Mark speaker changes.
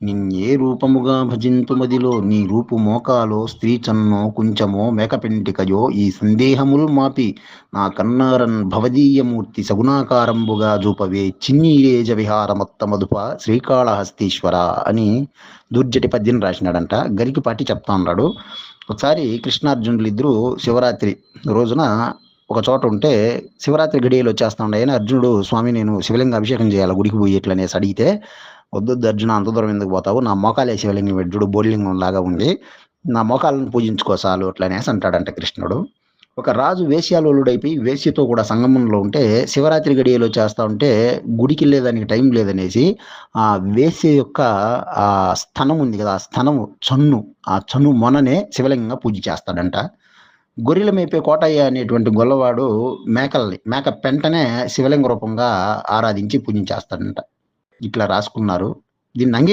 Speaker 1: నిన్నే రూపముగా భజింతుమదిలో నీ రూపు మోకాలో స్త్రీ చన్నో కుంచమో మేకపెంటికయో ఈ సందేహముల్ మాపి నా కన్నారన్ భవదీయమూర్తి సగుణాకారంబుగా జూపవే చిన్నీరేజ విహార మొత్తమదుప శ్రీకాళహస్తీశ్వర అని దుర్జటి పద్యం రాసినాడంట. గరికిపాటి చెప్తా ఉన్నాడు. ఒకసారి కృష్ణార్జునులు ఇద్దరు శివరాత్రి రోజున ఒక చోట ఉంటే శివరాత్రి గడియలు వచ్చేస్తా ఉన్నాయని అర్జునుడు, స్వామి నేను శివలింగ అభిషేకం చేయాలి గుడికి పోయి ఎట్లనేసి అడిగితే, వద్దొద్దు అర్జున, అంత దూరం ఎందుకు పోతావు, నా మోకాలే శివలింగం పెట్టుడు బోడిలింగం లాగా ఉంది, నా మోకాలను పూజించుకో చాలు అట్లనేసి అంటాడంట కృష్ణుడు. ఒక రాజు వేశ్యాలోలుడైపోయి వేశ్యతో కూడా సంగమంలో ఉంటే శివరాత్రి గడియలు చేస్తా ఉంటే గుడికి వెళ్ళేదానికి టైం లేదనేసి ఆ వేశ్య యొక్క ఆ స్థనం ఉంది కదా, ఆ స్థనము చన్ను, ఆ చన్ను మొననే శివలింగంగా పూజ చేస్తాడంట. గొర్రెల మేపే కోటయ్య అనేటువంటి గొల్లవాడు మేక పెంటనే శివలింగ రూపంగా ఆరాధించి పూజించేస్తాడంట. ఇట్లా రాసుకున్నారు. దీన్ని